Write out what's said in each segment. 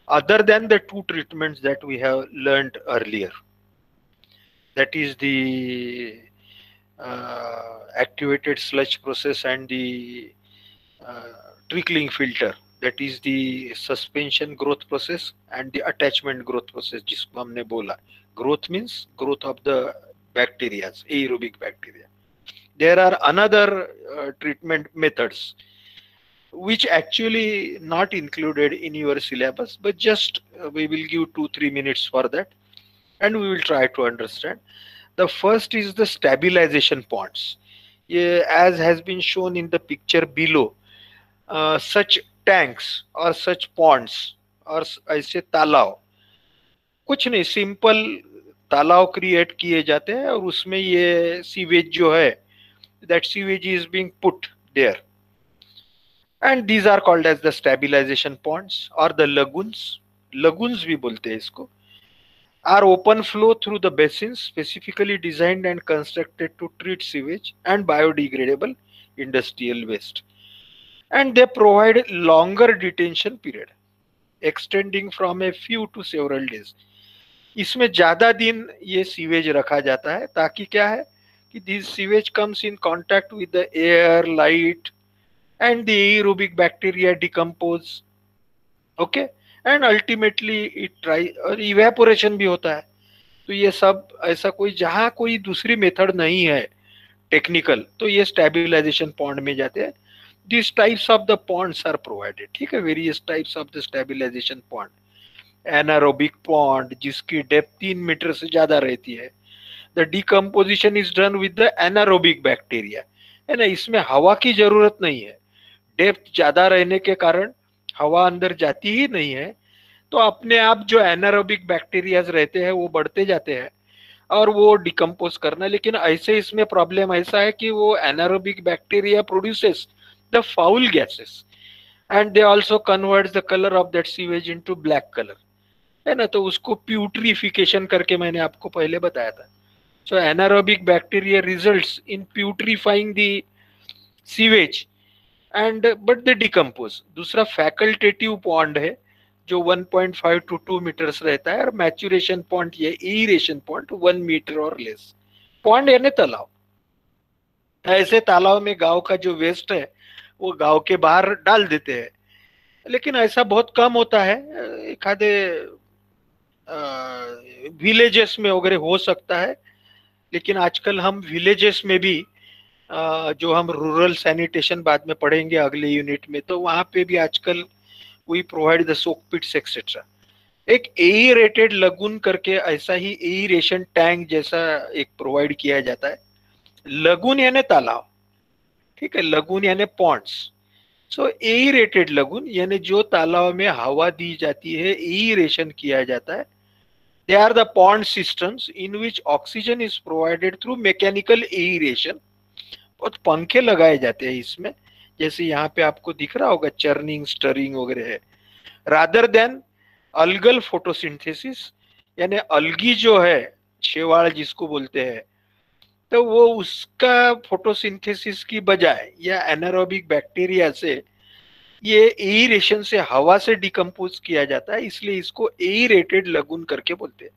other than the two treatments that we have learned earlier. That is the activated sludge process and the uh, trickling filter. That is the suspension growth process and the attachment growth process जिसको हमने बोला. Growth means growth of the bacteria, aerobic bacteria. There are another treatment methods which actually not included in your syllabus, but just we will give 2-3 minutes for that and we will try to understand. The first is the stabilization ponds. Yeah, as has been shown in the picture below, such tanks or such ponds और ऐसे तालाब कुछ नहीं, simple तालाब create किए जाते हैं और उसमें ये सीवेज जो है, that sewage is being put there, and these are called as the stabilization ponds और द लगून्स. लगून्स भी बोलते हैं इसको. Are open flow through the basins specifically designed and constructed to treat sewage and biodegradable industrial waste, and they provide longer detention period extending from a few to several days. इसमें ज्यादा दिन ये sewage रखा जाता है ताकि क्या है कि this sewage comes in contact with the air, light and the aerobic bacteria decompose. Okay, and ultimately it try, और इवेपोरेशन भी होता है. तो ये सब ऐसा कोई जहां कोई दूसरी मेथड नहीं है टेक्निकल, तो ये स्टेबलाइजेशन पॉन्ड में जाते हैं. This types of the ponds are provided. ठीक है, various types of the stabilization pond. Anaerobic pond जिसकी डेप्थ 3 मीटर से ज्यादा रहती है. The decomposition is done with the anaerobic bacteria, है ना. इसमें हवा की जरूरत नहीं है, डेप्थ ज्यादा रहने के कारण हवा अंदर जाती ही नहीं है, तो अपने आप जो एनारोबिक बैक्टीरियाज रहते हैं वो बढ़ते जाते हैं और वो डिकम्पोज करना. लेकिन ऐसे इसमें प्रॉब्लम ऐसा है कि वो anaerobic bacteria produces the foul gases and they also converts the colour of that sewage into black colour, है ना. तो उसको प्यूट्रीफिकेशन करके मैंने आपको पहले बताया था. So anaerobic bacteria results in putrefying the sewage and but they decompose. दूसरा फैकल्टेटिव पॉन्ड है जो 1.5 to 2 मीटर्स रहता है, और मैचुरेशन पॉइंट ये aeration point 1 metre or less. Pond यानी तालाब. ऐसे तालाब में गांव का जो वेस्ट है वो गांव के बाहर डाल देते हैं, लेकिन ऐसा बहुत कम होता है. एक आधे विलेजेस में वगैरह हो सकता है, लेकिन आजकल हम विलेजेस में भी जो हम रूरल सैनिटेशन बाद में पढ़ेंगे अगले यूनिट में, तो वहां पे भी आजकल we provide the soak pits etcetera. एक एरेटेड लगून करके ऐसा ही एरेशन टैंक जैसा एक प्रोवाइड किया जाता है. लगून यानी तालाब, ठीक है, लगून यानी पॉन्ड्स. सो एरेटेड लगून यानी जो तालाब में हवा दी जाती है, एरेशन किया जाता है. They are the pond systems in which oxygen is provided through mechanical aeration. बहुत पंखे लगाए जाते हैं इसमें, जैसे यहाँ पे आपको दिख रहा होगा चर्निंग स्टरिंग वगैरह है. रादर देन अल्गल फोटोसिंथेसिस यानी अलगी जो है, शेवाल जिसको बोलते हैं, तो वो उसका फोटोसिंथेसिस की बजाय या एनारोबिक बैक्टीरिया से ये एरेशन से हवा से डिकम्पोज किया जाता है, इसलिए इसको एरेटेड लगून करके बोलते हैं.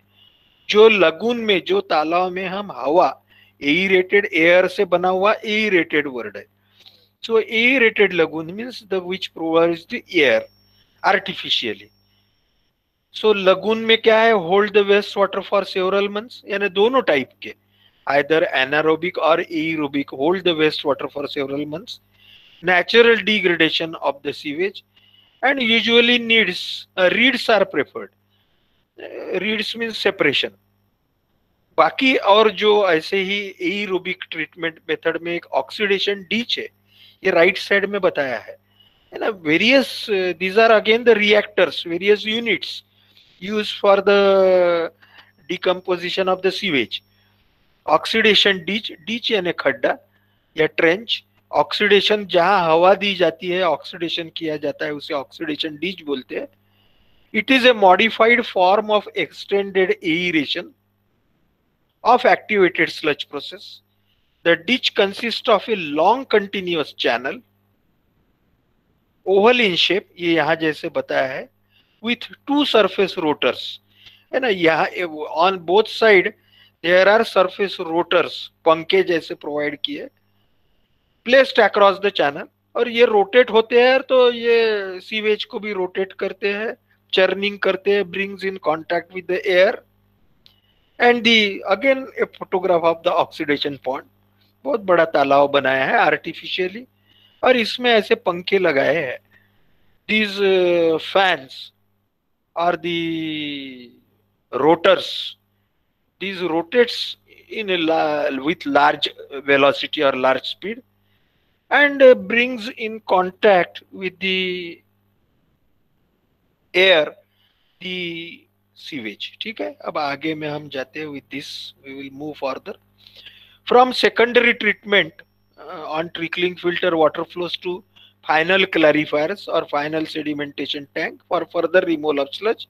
जो लगून में, जो तालाब में हम हवा, एरेटेड एयर से बना हुआ एरेटेड वर्ड है. So aerated lagoon means the which provides the air artificially. So lagoon में क्या है, hold the waste water for several months, यानी दोनों टाइप के, either anaerobic or aerobic, hold the waste water for several months. Natural degradation of the sewage and usually needs reeds are preferred. Reeds means separation. बाकी और जो ऐसे ही aerobic treatment method में एक oxidation डीच है, ये राइट साइड में बताया है ना. Various these are again the reactors, various units use for the decomposition of the sewage. Oxidation ditch, ditch यानी खड्डा या ट्रेंच. ऑक्सीडेशन जहां हवा दी जाती है, ऑक्सीडेशन किया जाता है, उसे ऑक्सीडेशन डीच बोलते हैं. It is a modified form of extended aeration of activated sludge process. The ditch consists of a long continuous channel, oval in shape, ये यहाँ जैसे बताया है, with two surface rotors, है ना. यहाँ on both side there are surface rotors, पंखे जैसे प्रोवाइड किए, placed across the channel. और ये रोटेट होते हैं तो ये सीवेज को भी रोटेट करते हैं, चर्निंग करते हैं, brings in contact with the air. And the again a photograph of the oxidation pond. बहुत बड़ा तालाब बनाया है आर्टिफिशियली और इसमें ऐसे पंखे लगाए हैं. These fans are the rotors. These rotates in with large velocity or large speed and brings in contact with the air the sewage. ठीक है, अब आगे में हम जाते हैं. With this we will move further. From secondary treatment on trickling filter water flows to final clarifiers और final sedimentation tank for further removal of sludge.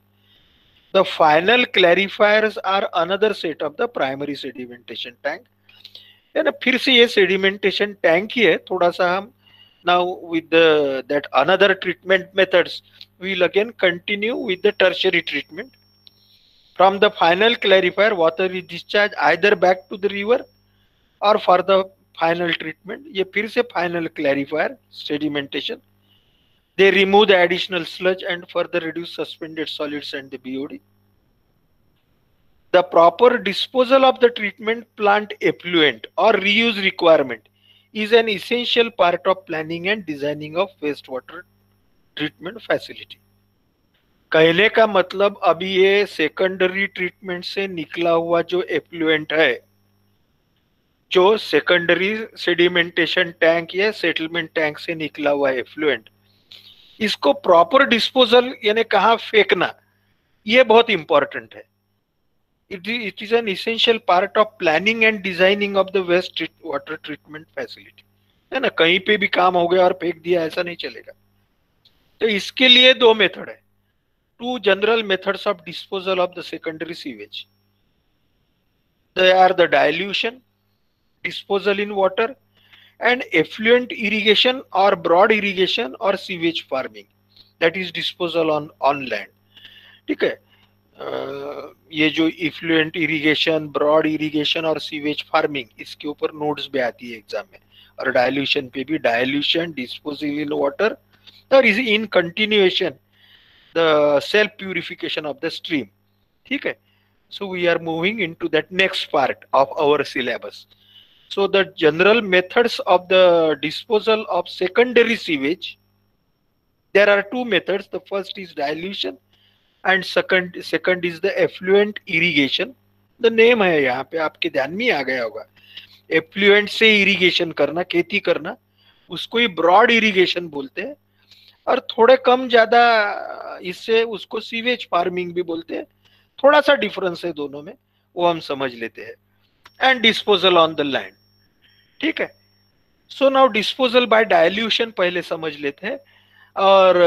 The final clarifiers are another set of the primary sedimentation tank, है ना. फिर से ये sedimentation tank ही है. थोड़ा सा हम now with that another treatment methods we will again continue with the tertiary treatment. From the final clarifier, water is discharged either back to the river or for the final treatment. ये फिर से final clarifier sedimentation. They remove the additional sludge and further reduce suspended solids and the BOD. The proper disposal of the treatment plant effluent or reuse requirement is an essential part of planning and designing of wastewater treatment facility. कहने का मतलब अभी ये secondary treatment से निकला हुआ जो effluent है, जो सेकेंडरी सेडिमेंटेशन टैंक या सेटलमेंट टैंक से निकला हुआ एफ्लुएंट, इसको प्रॉपर डिस्पोजल यानी कहाँ फेंकना, ये बहुत इंपॉर्टेंट है. It is an essential part of planning and designing of the waste water treatment facility, है ना. कहीं पे भी काम हो गया और फेंक दिया, ऐसा नहीं चलेगा. तो इसके लिए दो मेथड है. Two general methods of disposal of the secondary sewage. They are the dilution, disposal in water, and effluent irrigation or broad irrigation or sewage farming, that is disposal on land. ठीक है. ये जो effluent irrigation, broad irrigation और sewage farming, इसके ऊपर notes भी आती है एग्जाम में. और डायल्यूशन पे भी, डायल्यूशन, डिस्पोजल इन वाटर और is in continuation the self purification of the stream. ठीक है. So we are moving into that next part of our syllabus. So the general methods of the disposal of secondary sewage, there are two methods. The first is dilution and second is the effluent irrigation. The name है यहाँ पे आपके ध्यान में आ गया होगा. effluent से irrigation करना, खेती करना, उसको ही broad irrigation बोलते हैं. और थोड़े कम ज्यादा इससे उसको सीवेज फार्मिंग भी बोलते हैं. थोड़ा सा डिफरेंस है दोनों में, वो हम समझ लेते हैं. And disposal on the land. ठीक है. So now disposal by dilution पहले समझ लेते हैं और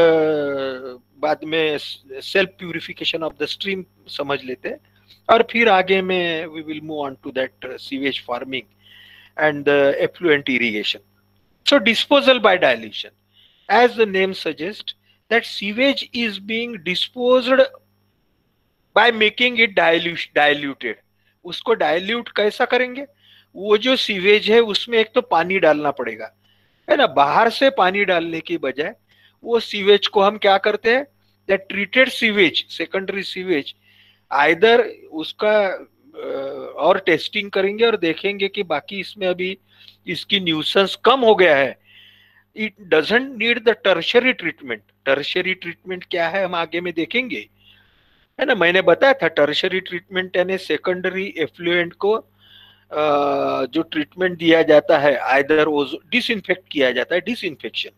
बाद में self purification of the stream समझ लेते हैं और फिर आगे में we will move on to that sewage farming and the effluent irrigation. So disposal by dilution, as the name suggests, that sewage is being disposed by making it diluted. उसको dilute कैसा करेंगे? वो जो सीवेज है उसमें एक तो पानी डालना पड़ेगा, है ना. बाहर से पानी डालने की बजाय वो सीवेज को हम क्या करते हैं, that treated sewage, secondary sewage, either उसका और टेस्टिंग करेंगे और देखेंगे कि बाकी इसमें अभी इसकी न्यूसेंस कम हो गया है. It doesn't need the tertiary treatment. Tertiary treatment क्या है हम आगे में देखेंगे, है ना. मैंने बताया था tertiary treatment यानी secondary effluent को जो ट्रीटमेंट दिया जाता है, आइदर डिसइंफेक्ट किया जाता है, डिसइंफेक्शन,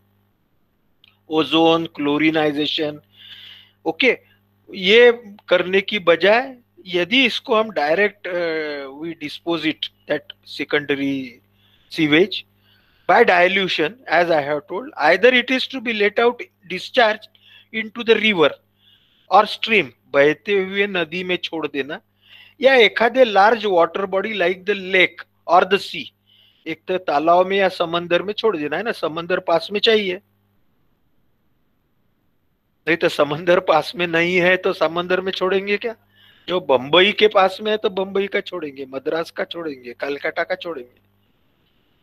ओजोन, क्लोरिनाइजेशन, ओके, ये करने की बजाय यदि इसको हम direct we dispose it that secondary sewage by dilution, as I have told, either it is to be let out, discharged into the river or stream, बहते हुए नदी में छोड़ देना, या एखादे large water body like the lake और the सी, एक तो तालाब में या समंदर में छोड़ देना, है ना. समंदर पास में चाहिए. नहीं तो समंदर पास में नहीं है तो समंदर में छोड़ेंगे क्या? जो बंबई के पास में है तो बंबई का छोड़ेंगे, मद्रास का छोड़ेंगे, कलकत्ता का छोड़ेंगे,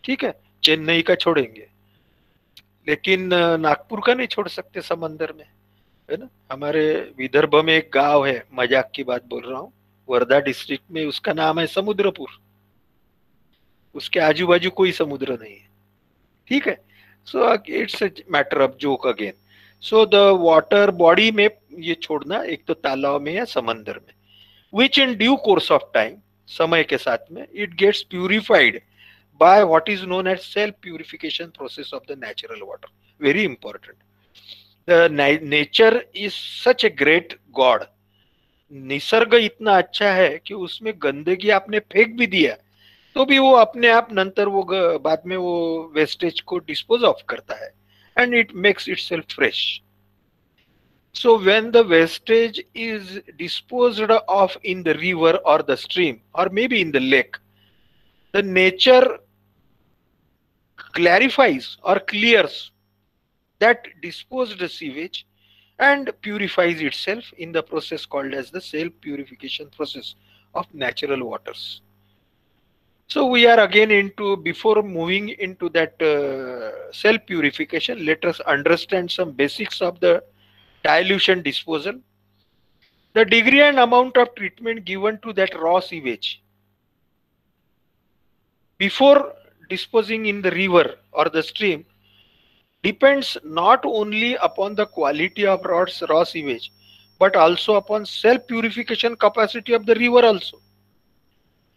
ठीक है, चेन्नई का छोड़ेंगे, लेकिन नागपुर का नहीं छोड़ सकते समंदर में, है ना। हमारे विदर्भ में एक गांव है, मजाक की बात बोल रहा हूँ, वर्धा डिस्ट्रिक्ट में, उसका नाम है समुद्रपुर, उसके आजू बाजू कोई समुद्र नहीं है, ठीक है। So it's a matter of joke again. So the water body में ये छोड़ना, एक तो तालाब में या समंदर में, which in due course of time, समय के साथ में, it gets purified by what is known as self purification process of the natural water. Very important. The nature is such a great god. Nisarga इतना अच्छा है कि उसमें गंदगी आपने फेंक भी दिया तो भी वो अपने आप नंतर वो बाद में वो वेस्टेज को डिस्पोज ऑफ करता है, and it makes it self fresh. So when the wastage is disposed of in the river or the stream or maybe in the lake, the nature clarifies or clears that disposed sewage and purifies itself in the process called as the self purification process of natural waters. So we are again into, before moving into that self purification, let us understand some basics of the dilution disposal. The degree and amount of treatment given to that raw sewage before disposing in the river or the stream depends not only upon the quality of raw sewage but also upon self purification capacity of the river also.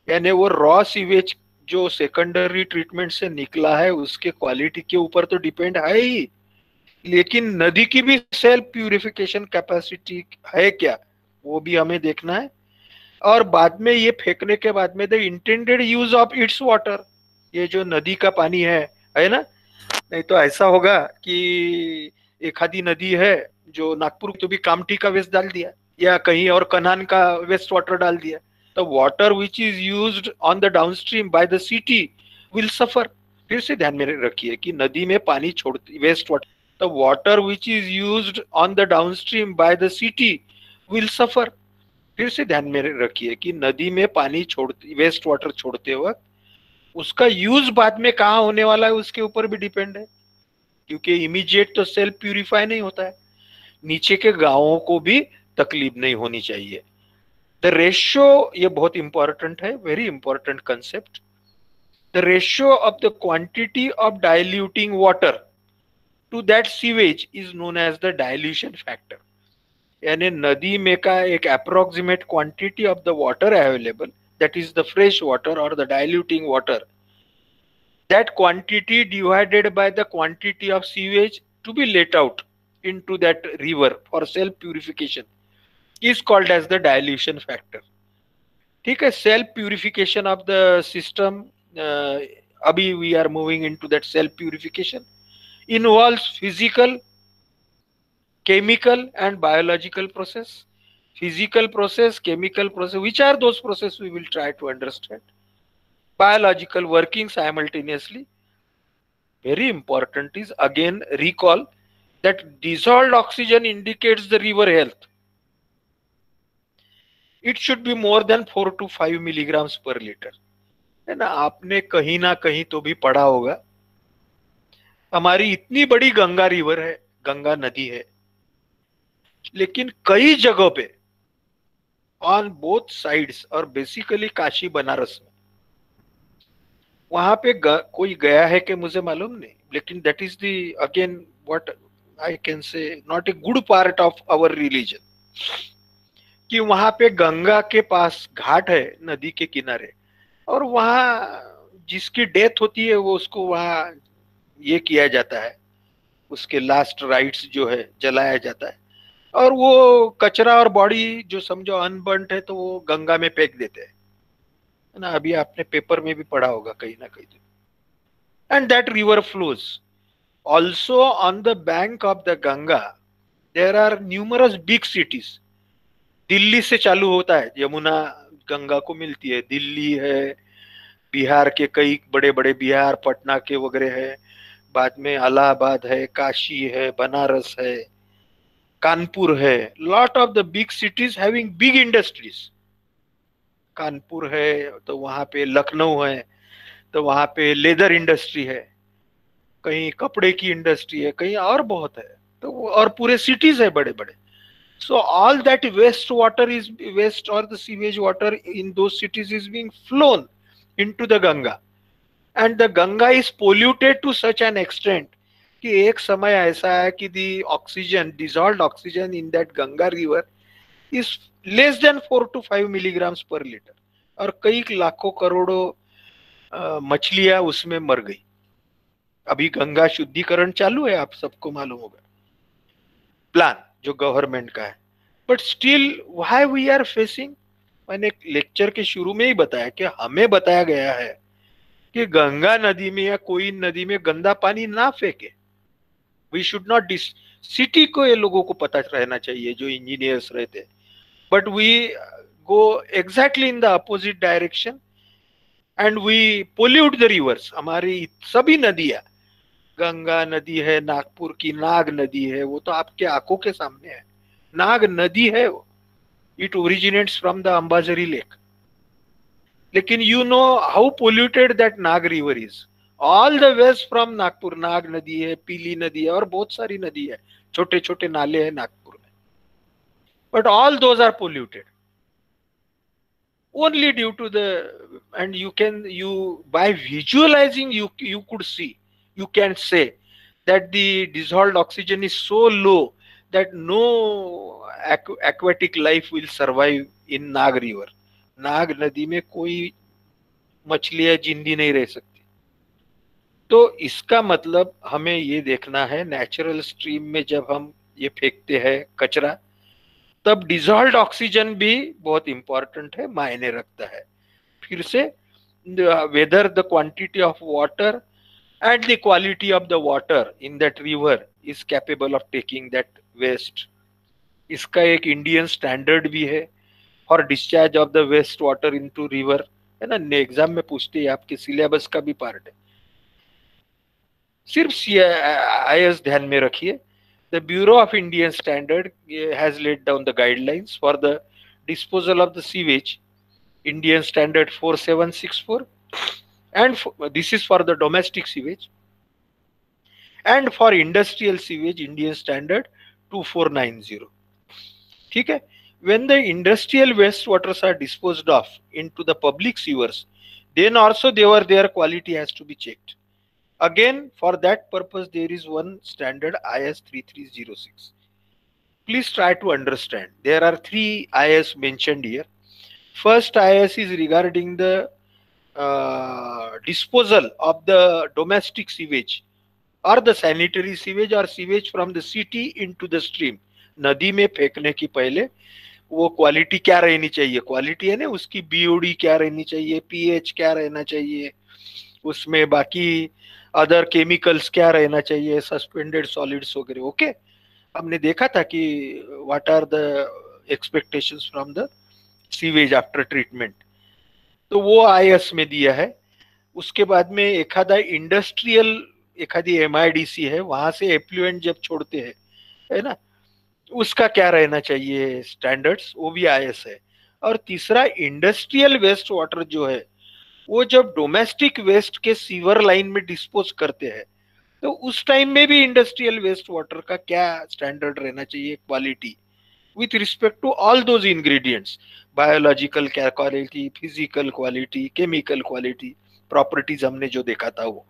यानी वो raw sewage जो secondary treatment से निकला है उसके quality के ऊपर तो डिपेंड है ही, लेकिन नदी की भी सेल्फ प्यूरिफिकेशन कैपेसिटी है क्या, वो भी हमें देखना है. और बाद में ये फेंकने के बाद में the intended use of its water, ये जो नदी का पानी है ना. नहीं तो ऐसा होगा कि एक आधी नदी है जो नागपुर तो भी कामठी का वेस्ट डाल दिया या कहीं और कनान का वेस्ट वाटर डाल दिया, तो water which is used on the downstream by the city will suffer. फिर से ध्यान में रखिए कि नदी में पानी छोड़ती waste water, the water which is used on the downstream by the city will suffer. फिर से ध्यान में रखिए कि नदी में पानी छोड़ती वेस्ट वाटर छोड़ते वक्त उसका यूज बाद में कहाँ होने वाला है उसके ऊपर भी डिपेंड है, क्योंकि इमीडिएट तो सेल्फ प्यूरिफाई नहीं होता है, नीचे के गांवों को भी तकलीफ नहीं होनी चाहिए. द रेशियो, ये बहुत इंपॉर्टेंट है, very important concept. The ratio of the quantity of diluting water to that sewage is known as the dilution factor. यानी नदी में का एक approximate quantity of the water available, that is the fresh water or the diluting water, that quantity divided by the quantity of sewage to be let out into that river for self purification is called as the dilution factor. ठीक है. Self purification of the system, अभी we are moving into that self purification, involves physical, chemical and biological process. Physical process, chemical process, which are those processes we will try to understand. Biological working simultaneously. Very important is again recall that dissolved oxygen indicates the river health. It should be more than 4 to 5 milligrams per liter. है ना. आपने कहीं ना कहीं तो भी पढ़ा होगा, हमारी इतनी बड़ी गंगा रिवर है, गंगा नदी है, लेकिन कई जगहों पे ऑन बोथ साइड्स और बेसिकली काशी बनारस में वहां पे कोई गया है कि मुझे मालूम नहीं, लेकिन that is the again what I can say not a good part of our religion, कि वहां पे गंगा के पास घाट है नदी के किनारे, और वहां जिसकी डेथ होती है वो उसको वहां ये किया जाता है, उसके लास्ट राइट्स जो है जलाया जाता है, और वो कचरा और बॉडी जो समझो अनबर्न्ड है तो वो गंगा में फेंक देते हैं ना. अभी आपने पेपर में भी पढ़ा होगा कहीं ना कहीं. And that river flows also on the bank of the Ganga. There are numerous big cities. Delhi से चालू होता है, यमुना गंगा को मिलती है, दिल्ली है, बिहार के कई बड़े बड़े, बिहार पटना के वगैरह है, बाद में इलाहाबाद है, काशी है, बनारस है, कानपुर है, lot of the big cities having big industries. Kanpur है तो वहां पे लखनऊ है, तो वहां पे लेदर इंडस्ट्री है, कहीं कपड़े की इंडस्ट्री है, कहीं और बहुत है। तो और पूरे सिटीज है बड़े बड़े। So all that waste or the sewage water in those cities is being flown into the Ganga, and the Ganga is polluted to such an extent कि एक समय ऐसा है कि the oxygen, dissolved oxygen in that Ganga river is less than 4 to 5 milligrams per liter, और कई लाखों करोड़ों मछलियां उसमें मर गई। अभी गंगा शुद्धिकरण चालू है, आप सबको मालूम होगा, प्लान जो गवर्नमेंट का है। But still why we are facing, मैंने लेक्चर के शुरू में ही बताया कि हमें बताया गया है कि गंगा नदी में या कोई नदी में गंदा पानी ना फेंके। We should not dis, city को ये लोगों को पता रहना चाहिए जो इंजीनियर्स रहते हैं, but we go exactly in the opposite direction and we pollute the rivers. हमारी सभी नदियां, गंगा नदी है, नागपुर की नाग नदी है, वो तो आपके आंखों के सामने है, नाग नदी है वो, it originates from the Ambazari lake. लेकिन you know how polluted that Nag river is, all the waste from Nagpur, Nag नदी है, पीली नदी है, और बहुत सारी नदी है, छोटे छोटे नाले हैं नागपुर में, but all those are polluted only due to the, and you by visualizing you could see, you can say that the dissolved oxygen is so low that no aquatic life will survive in Nag river. नाग नदी में कोई मछलियां जिंदी नहीं रह सकती। तो इसका मतलब हमें ये देखना है, नेचुरल स्ट्रीम में जब हम ये फेंकते हैं कचरा, तब डिजॉल्व्ड ऑक्सीजन भी बहुत इंपॉर्टेंट है, मायने रखता है। फिर से whether the quantity of water and the quality of the water in that river is capable of taking that waste. इसका एक इंडियन स्टैंडर्ड भी है for discharge of the waste water into river, है ना, एग्जाम में पूछते हैं, आपके सिलेबस का भी पार्ट है। सिर्फ आईएएस ध्यान में रखिए, the bureau of Indian standard has laid down the guidelines for the disposal of the sewage, Indian standard 4764, and this is for the domestic sewage, and for industrial sewage Indian standard 2490. ठीक है, when the industrial waste waters are disposed of into the public sewers, then also their quality has to be checked. Again, for that purpose there is one standard, IS 3306. Please try to understand, there are 3 IS mentioned here. First IS is regarding the disposal of the domestic sewage or the sanitary sewage or sewage from the city into the stream. नदी में फेंकने की पहले वो quality क्या रहनी चाहिए, quality है ना उसकी, बीओडी क्या रहनी चाहिए, पीएच क्या रहना चाहिए, उसमें बाकी अदर केमिकल्स क्या रहना चाहिए, सस्पेंडेड सॉलिड्स वगैरह। ओके, हमने देखा था कि what are the expectations from the sewage after treatment, तो वो आईएस में दिया है। उसके बाद में एखादा इंडस्ट्रियल, एखादी एमआईडीसी है, वहां से एफ्लुएंट जब छोड़ते हैं, है ना, उसका क्या रहना चाहिए स्टैंडर्ड्स, वो भी आईएस है। और तीसरा इंडस्ट्रियल वेस्ट वाटर जो है, वो जब डोमेस्टिक वेस्ट के सीवर लाइन में डिस्पोज करते हैं, तो उस टाइम में भी इंडस्ट्रियल वेस्ट वाटर का क्या स्टैंडर्ड रहना चाहिए, quality, with respect to all those ingredients, biological quality, physical quality, chemical quality, properties हमने जो देखा था वो।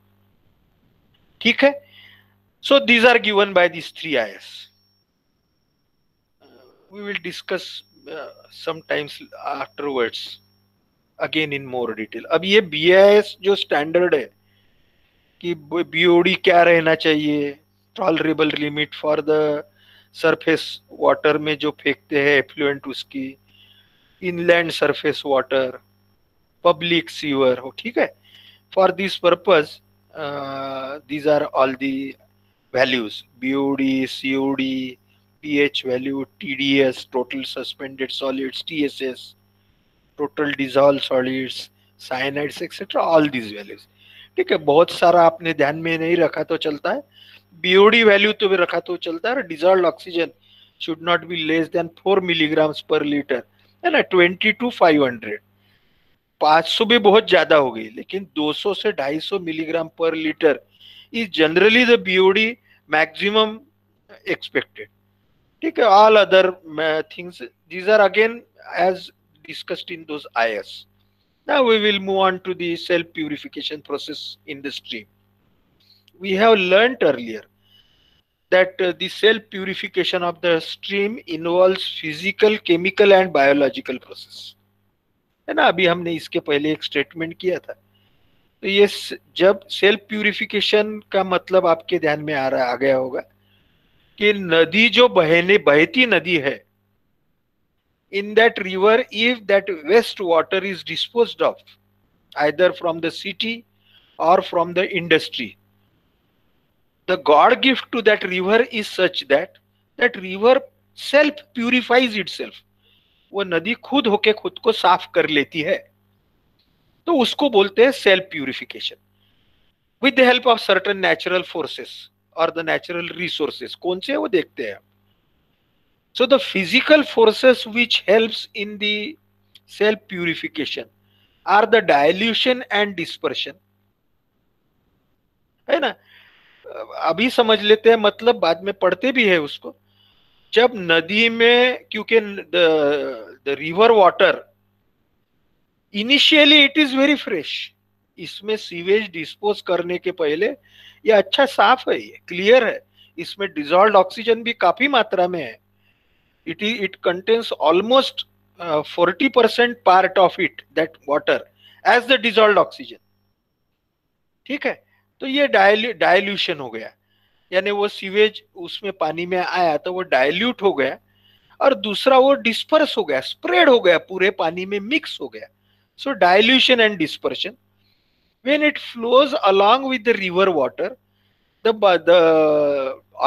ठीक है, so these are given by these 3 IS. We will discuss sometimes afterwards again in more detail. अब ये BIS जो स्टैंडर्ड है कि BOD क्या रहना चाहिए, tolerable limit for the surface water में जो फेंकते हैं एफ्लुएंट उसकी, inland surface water, public sewer हो, ठीक है। For this purpose these are all the values, BOD, COD, pH value, TDS, total suspended solids, TSS, total dissolve solids, cyanides etcetera, all these values. ठीक है, बहुत सारा आपने ध्यान में नहीं रखा तो चलता है, बीओडी वैल्यू तो भी रखा तो चलता है, dissolve oxygen should not be less than 4 milligrams per liter, है ना. 20 to 500, 500 भी बहुत ज्यादा हो गई, लेकिन 200 से 250 milligram per litre is generally the BOD maximum expected. ठीक है. All other things these are again as discussed in those IS. Now we will move on to the self purification process in the stream. We have learnt earlier that the self purification of the stream involves physical, chemical and biological process, है ना. अभी हमने इसके पहले एक statement किया था. तो ये जब सेल्फ प्यूरिफिकेशन का मतलब आपके ध्यान में आ गया होगा कि नदी जो बहती नदी है, in that river, if that waste water is disposed of either from the city or from the industry, the God gift to that river is such that that river self purifies itself. वो नदी खुद होके खुद को साफ कर लेती है. तो उसको बोलते हैं self purification with the help of certain natural forces और द नेचुरल रिसोर्सेस. कौन से वो देखते हैं. So the physical forces which helps in the self purification are the dilution and dispersion, है ना. अभी समझ लेते हैं, मतलब बाद में पढ़ते भी है उसको. जब नदी में, क्योंकि the river water initially it is very fresh, इसमें सीवेज डिस्पोज करने के पहले ये अच्छा साफ है, ये क्लियर है, इसमें डिजॉल्व्ड ऑक्सीजन भी काफी मात्रा में है. It contains almost 40% part of it, that water, as the dissolved oxygen. ठीक है. तो ये डायल्यूशन हो गया, यानी वो सीवेज उसमें पानी में आया तो वो डायल्यूट हो गया, और दूसरा वो डिस्पर्स हो गया, स्प्रेड हो गया, पूरे पानी में मिक्स हो गया. So dilution and dispersion. when it flows along with the river water, the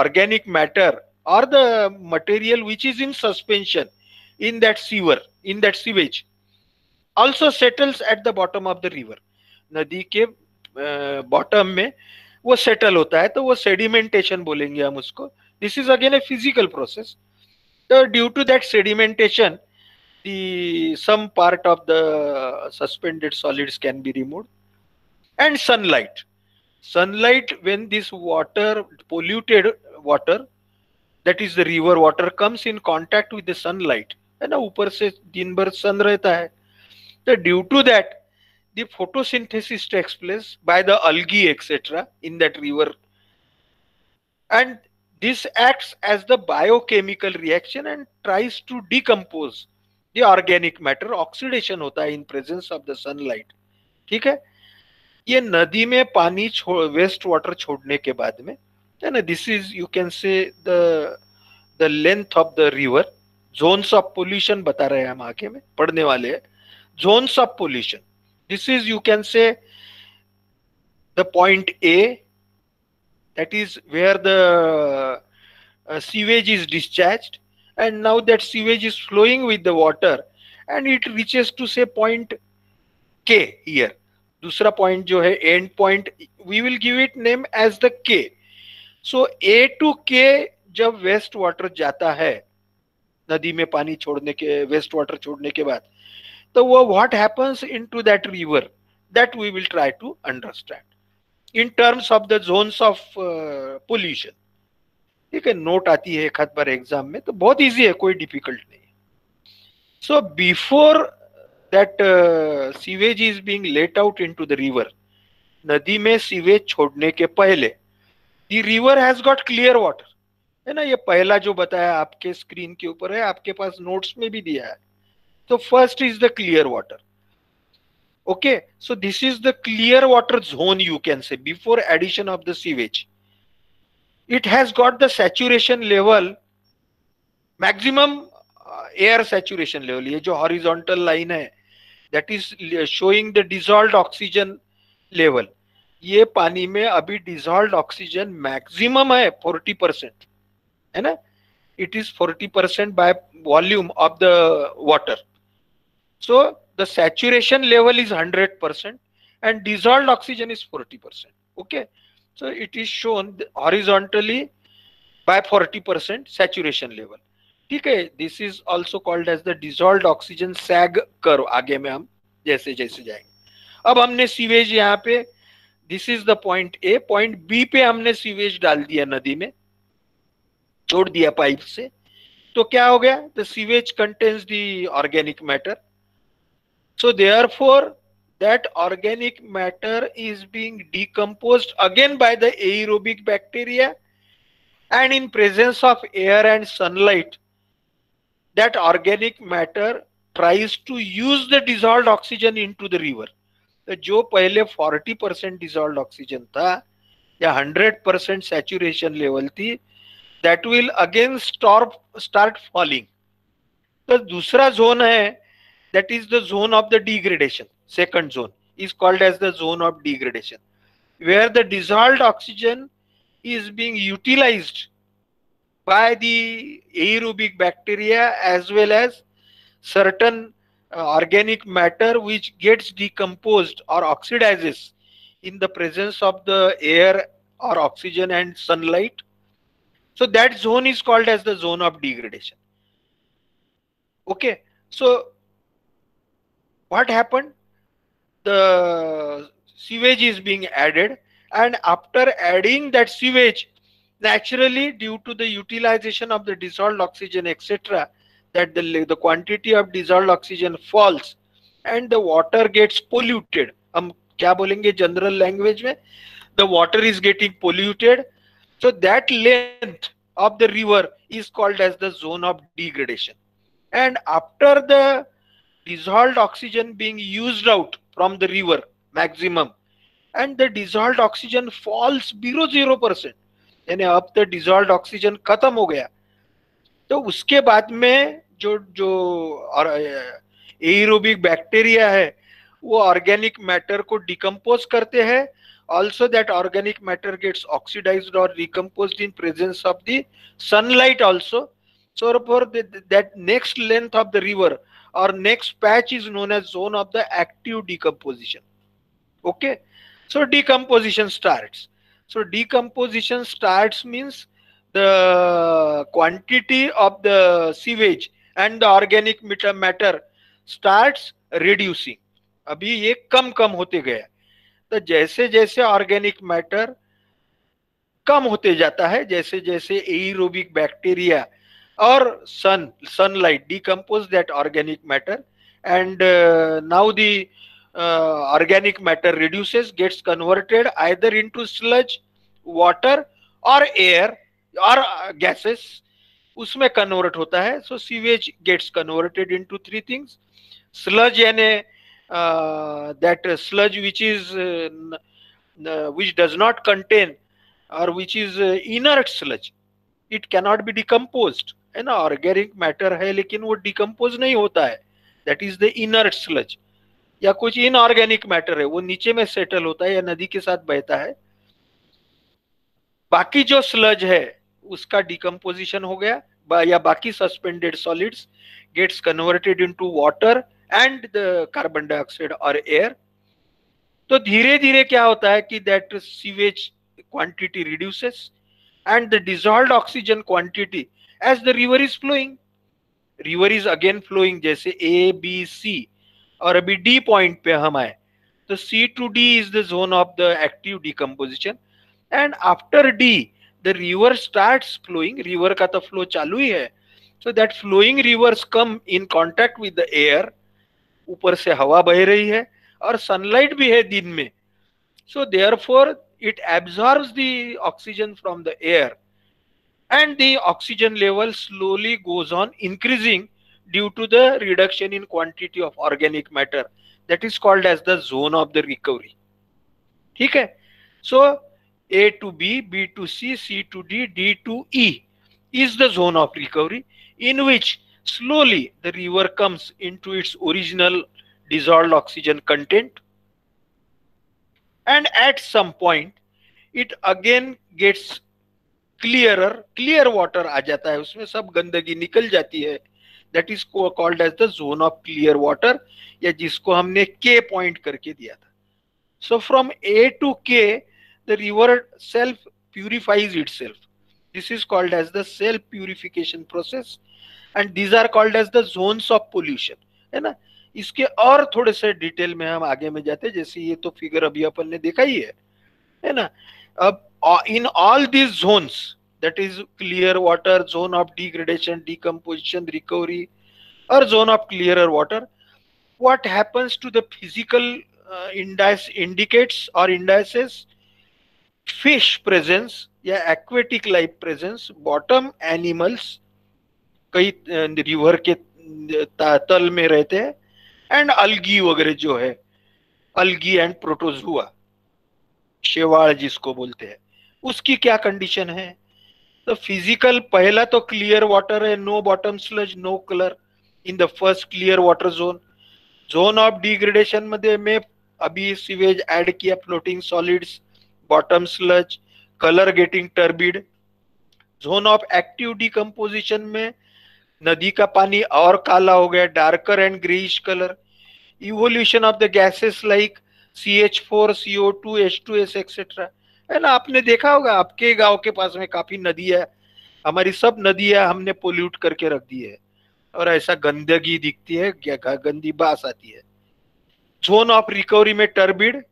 organic matter or the material which is in suspension in that sewage also settles at the bottom of the river. नदी के bottom में वो settle होता है, तो वो sedimentation बोलेंगे हम उसको. This is again a physical process. तो due to that sedimentation some part of the suspended solids can be removed. And sunlight, when this water, polluted water, that is the river water, comes in contact with the sunlight, है ना, ऊपर से दिन भर सन रहता है, तो due to that the photosynthesis takes place by the algae etc. in that river, and this acts as the biochemical reaction and tries to decompose the organic matter. Oxidation होता है in presence of the sunlight. ठीक है. ये नदी में पानी waste water छोड़ने के बाद में, है ना, दिस इज यू कैन से the length of the river. Jones of pollution बता रहे हैं हम, आगे में पढ़ने वाले हैं. Jones of pollution, this is you can say the point A, that is where the sewage is discharged, and now that sewage is flowing with the water and it reaches to say point K here. दूसरा point जो है end point, we will give it name as the K. So A to K जब waste water जाता है नदी में, पानी छोड़ने के, वेस्ट वाटर छोड़ने के बाद, तो वो what happens into that river, that we will try to understand in terms of the zones of pollution. ठीक है. नोट आती है एक आध बार एग्जाम में, तो बहुत इजी है, कोई डिफिकल्ट नहीं. So before that sewage is being let out into the river, नदी में सीवेज छोड़ने के पहले the river has got clear water, है ना. ये पहला जो बताया आपके स्क्रीन के ऊपर है, आपके पास नोट्स में भी दिया है. So first is the clear water. Okay, so this is the clear water zone, you can say, before addition of the sewage. It has got the saturation level, maximum air saturation level. ये जो horizontal line है, that is showing the dissolved oxygen level. ये पानी में अभी dissolved oxygen maximum है 40%, है ना. It is 40% by volume of the water. So the saturation level is 100% and dissolved oxygen is 40%. Okay, so it is shown horizontally by 40% saturation level. ठीक है, this is also called as the dissolved oxygen sag curve. आगे में हम जैसे जैसे जाएंगे, अब हमने सीवेज यहाँ पे, this is the point A, point B पे हमने सीवेज डाल दिया, नदी में छोड़ दिया पाइप से, तो क्या हो गया, the sewage contains the organic matter, so therefore that organic matter is being decomposed again by the aerobic bacteria, and in presence of air and sunlight that organic matter tries to use the dissolved oxygen into the river. तो जो पहले 40% dissolve oxygen था या 100% saturation level थी, that will again start falling. तो दूसरा zone है, that is the zone of the degradation, second zone is called as the zone of degradation, where the dissolved oxygen is being utilized by the aerobic bacteria as well as certain organic matter which gets decomposed or oxidizes in the presence of the air or oxygen and sunlight. So that zone is called as the zone of degradation. Okay, so what happened? The sewage is being added, and after adding that sewage, naturally due to the utilization of the dissolved oxygen etc., that the quantity of dissolved oxygen falls and the water gets polluted. हम क्या बोलेंगे general language में, the water is getting polluted, so that length of the river is called as the zone of degradation. And after the dissolved oxygen being used out from the river maximum, and the dissolved oxygen falls below 0%, यानी अब तो dissolve oxygen खत्म हो गया, तो उसके बाद में जो जो एरोबिक बैक्टीरिया है वो ऑर्गेनिक मैटर को डिकम्पोज करते हैं, also that organic matter gets oxidized or decomposed in presence of the sunlight also. So for that next length of the river or next patch is known as zone of the active decomposition. Okay, so decomposition starts. So decomposition starts means the quantity of the sewage and the organic matter starts reducing. अभी ये कम कम होते गया, तो जैसे जैसे organic matter कम होते जाता है, जैसे जैसे एरोबिक बैक्टीरिया और sunlight decompose that organic matter, and now the organic matter reduces, gets converted either into sludge, water or air or gases, उसमें कन्वर्ट होता है. So sewage gets converted into three things: sludge यानी that sludge which does not contain or which is inert sludge, it cannot be decomposed, है ना, organic matter है लेकिन वो decompose नहीं होता है, that is the inert sludge. या कुछ इनऑर्गेनिक मैटर है वो नीचे में सेटल होता है या नदी के साथ बहता है. बाकी जो स्लज है उसका डिकम्पोजिशन हो गया, या बाकी suspended solids gets converted into water and the carbon dioxide और एयर. तो धीरे धीरे क्या होता है कि that sewage quantity reduces and the dissolved oxygen quantity as the river is flowing. River is again flowing, जैसे A, B, C और अभी D point पे हम आए, तो C to D is the zone of the active decomposition, and after D the river starts flowing. River का तो flow चालू ही है, so that flowing rivers come in contact with the air. ऊपर से हवा बह रही है और sunlight भी है दिन में, so therefore it absorbs the oxygen from the air, and the oxygen level slowly goes on increasing due to the reduction in quantity of organic matter. That is called as the zone of the recovery. ठीक है, so A to B, B to C, C to D, D to E is the zone of recovery, in which slowly the river comes into its original dissolved oxygen content, and at some point it again gets clearer, clear water आ जाता है, उसमें सब गंदगी निकल जाती है. That is called as the zone of clear water, या जिसको हमने के पॉइंट करके दिया था. So from A to K the river self purifies itself. This is called as the self purification process. And these are called as the zones of pollution, है ना। इसके और थोड़े से डिटेल में हम आगे में जाते हैं, जैसे ये तो फिगर अभी अपन ने देखा ही है ना। अब in all these zones, that is clear water, zone of degradation, decomposition, recovery, or zone of clearer water, what happens to the physical indicates or indices fish presence या aquatic life presence, bottom animals कई river के तल में रहते हैं, and अलगी वगैरह जो है, अलगी एंड प्रोटोजुआ, शेवाल जिसको बोलते हैं, उसकी क्या कंडीशन है। तो फिजिकल पहला तो क्लियर वाटर है, no bottom sludge, no colour in the first clear water zone. Zone of degradation मध्ये में अभी सीवेज ऐड किया, floating solids, bottom sludge, colour getting turbid. Zone of active decomposition में नदी का पानी और काला हो गया, darker and greyish colour. Evolution of the gases like CH4, CO2, H2S etcetera, है ना। आपने देखा होगा आपके गांव के पास में काफी नदी है, हमारी सब नदियां हमने पोल्यूट करके रख दी है, और ऐसा गंदगी दिखती है, गंदी बास आती है। जोन ऑफ रिकवरी में टर्बिड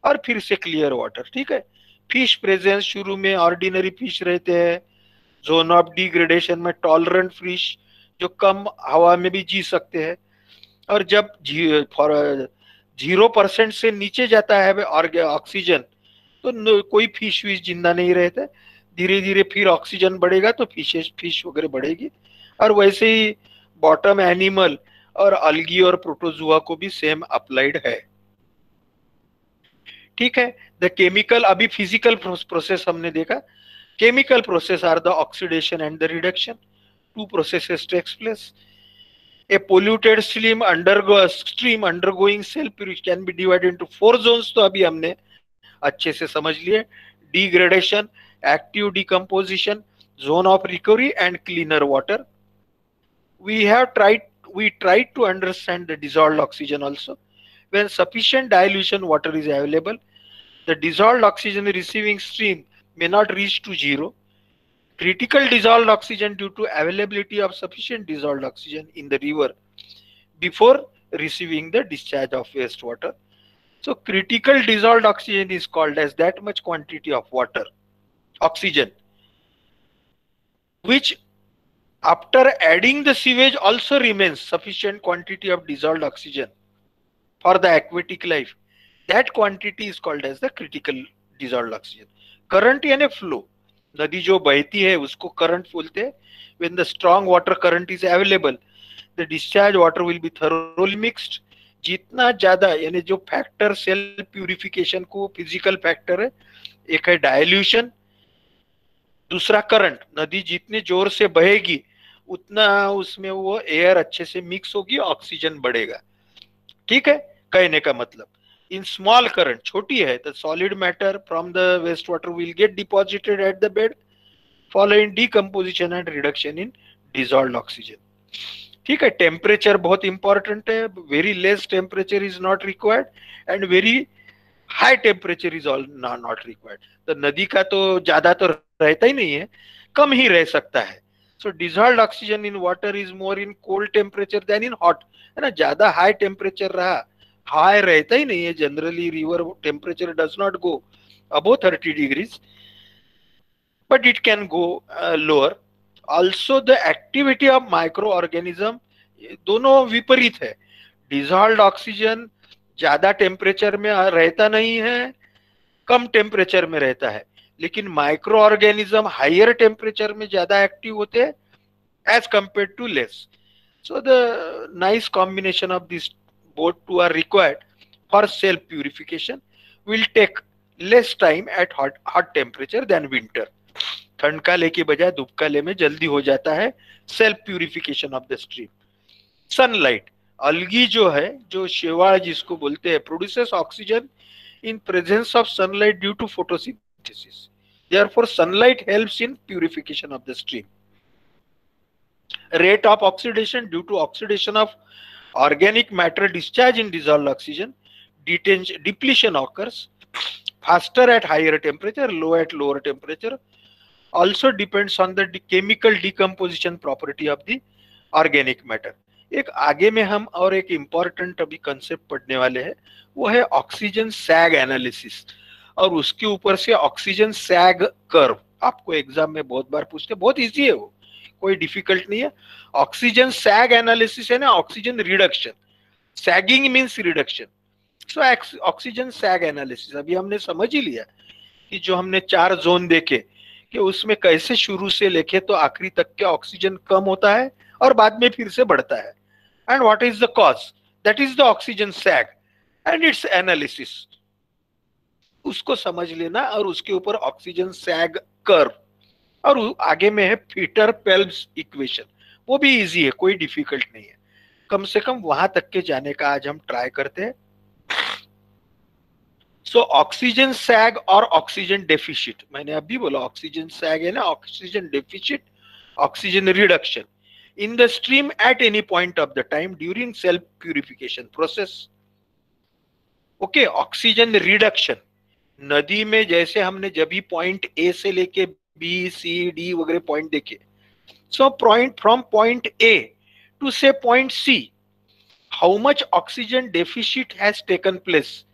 और फिर से क्लियर वाटर, ठीक है। फिश प्रेजेंस, शुरू में ऑर्डिनरी फिश रहते हैं। जोन ऑफ डिग्रेडेशन में टॉलरेंट फिश, जो कम हवा में भी जी सकते हैं, और जब 0% से नीचे जाता है ऑक्सीजन, तो कोई फिश विश जिंदा नहीं रहते। धीरे धीरे फिर ऑक्सीजन बढ़ेगा तो फिश वगैरह बढ़ेगी, और वैसे ही बॉटम एनिमल और अलगी और प्रोटोजुआ को भी सेम अप्लाइड है, ठीक है। द केमिकल, अभी फिजिकल प्रोसेस हमने देखा। Chemical process are the oxidation and the reduction, two processes takes place. A polluted stream undergoing cell purification can be divided into 4 zones, तो अभी हमने अच्छे से समझ लिए। Degradation, active decomposition, zone of recovery and cleaner water. We tried to understand the dissolved oxygen also. When sufficient dilution water is available, the dissolved oxygen receiving stream may not reach to zero. Critical dissolved oxygen due to availability of sufficient dissolved oxygen in the river before receiving the discharge of wastewater. So critical dissolved oxygen is called as that much quantity of water, oxygen, which after adding the sewage also remains sufficient quantity of dissolved oxygen for the aquatic life. That quantity is called as the critical dissolved oxygen. Current यानी flow, नदी जो बहती है उसको current बोलते हैं। When the strong water current is available, the discharge water will be thoroughly mixed. जितना ज्यादा, यानी जो फैक्टर सेल प्यूरिफिकेशन को, फिजिकल फैक्टर है, एक है डायल्यूशन, दूसरा करंट। नदी जितने जोर से बहेगी उतना उसमें वो एयर अच्छे से मिक्स होगी, ऑक्सीजन बढ़ेगा, ठीक है। कहने का मतलब, इन स्मॉल करंट, छोटी है तो solid matter from the waste water will get deposited at the bed following decomposition and reduction in dissolved oxygen, ठीक है। टेम्परेचर बहुत इंपॉर्टेंट है। Very less temperature is not required and very high temperature is all not required. तो नदी का तो ज्यादा तो रहता ही नहीं है, कम ही रह सकता है। So dissolved oxygen in water is more in cold temperature than in hot, है ना। ज्यादा हाई टेम्परेचर रहा, हाई रहता ही नहीं है generally, river temperature does not go above 30 degrees, but it can go lower. Also the activity of microorganism, दोनों विपरीत है। डिसॉल्व्ड ऑक्सीजन ज्यादा टेम्परेचर में रहता नहीं है, कम टेम्परेचर में रहता है, लेकिन माइक्रो ऑर्गेनिज्म हायर टेम्परेचर में ज्यादा एक्टिव होते हैं as compare to less. So the nice combination of this both two are required for cell purification, will take less time at hot temperature than winter. ठंड काले के बजाय धूप काले में जल्दी हो जाता है self purification of the stream. Sunlight, algae जो है, जो शेवाल जिसको बोलते हैं, produces oxygen in presence of sunlight due to photosynthesis. Therefore, sunlight helps in purification of the stream. Rate of oxidation, due to oxidation of organic matter discharge in dissolved oxygen, depletion occurs faster at higher temperature, low at lower temperature. Also depends on the chemical decomposition property of the organic matter. एक आगे में हम और एक important अभी concept पढ़ने वाले हैं, वो है ऑक्सीजन सैग एनालिसिस, और उसके ऊपर से ऑक्सीजन सैग कर्व। आपको एग्जाम में बहुत बार पूछते, बहुत इजी है वो, कोई डिफिकल्ट नहीं है। ऑक्सीजन सैग एनालिसिस है ना, oxygen reduction, sagging means reduction. So oxygen sag analysis अभी हमने समझ ही लिया कि जो हमने 4 जोन देखे कि उसमें कैसे शुरू से लेके तो आखिरी तक के ऑक्सीजन कम होता है और बाद में फिर से बढ़ता है, and what is the cause, that is the oxygen sag and it's analysis. उसको समझ लेना, और उसके ऊपर ऑक्सीजन सैग कर्व, और आगे में है पीटर पेल्ब्स इक्वेशन, वो भी इजी है, कोई डिफिकल्ट नहीं है। कम से कम वहां तक के जाने का आज हम ट्राई करते हैं। सो ऑक्सीजन सैग और ऑक्सीजन डेफिशिट, मैंने अभी बोला ऑक्सीजन सैग है ना, oxygen deficit, oxygen reduction in the stream at any point of the time during self purification process. Okay, oxygen reduction नदी में, जैसे हमने जब भी पॉइंट ए से लेके बी सी डी वगैरह पॉइंट देखे, so point from point A to से point C, how much oxygen deficit has taken place,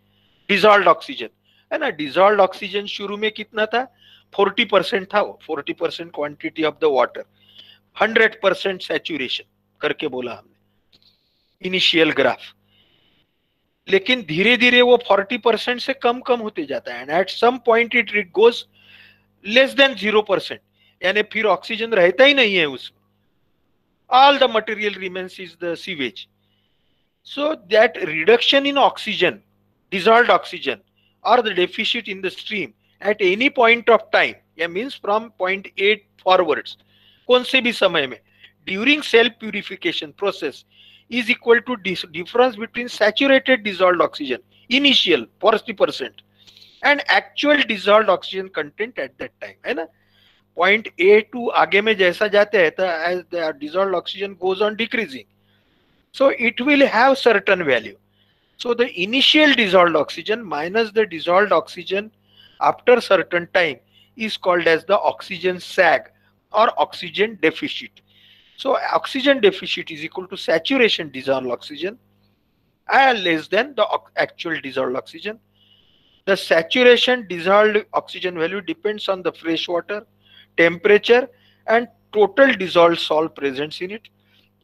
dissolved oxygen है ना। डिजॉल्व ऑक्सीजन शुरू में कितना था, 40% था वो, 40% quantity of the water, 100% saturation करके बोला हमने इनिशियल ग्राफ। लेकिन धीरे धीरे वो 40% से कम कम होते जाता है, and at some point it goes less than 0%, यानी फिर ऑक्सीजन रहता ही नहीं है उसमें, all the material remains is the sewage. So that reduction in oxygen, dissolved oxygen, or the deficit in the stream at any point of time, yeah, means from point A forwards, कौन से भी समय में, during self purification process is equal to difference between saturated dissolved oxygen initial 40% and actual dissolved oxygen content at that time, है ना। Point A to आगे में जैसा जाते हैं तो as the dissolved oxygen goes on decreasing, so it will have certain value. So the initial dissolved oxygen minus the dissolved oxygen after certain time is called as the oxygen sag or oxygen deficit. So oxygen deficit is equal to saturation dissolved oxygen and less than the actual dissolved oxygen. The saturation dissolved oxygen value depends on the fresh water, temperature, and total dissolved salt present in it.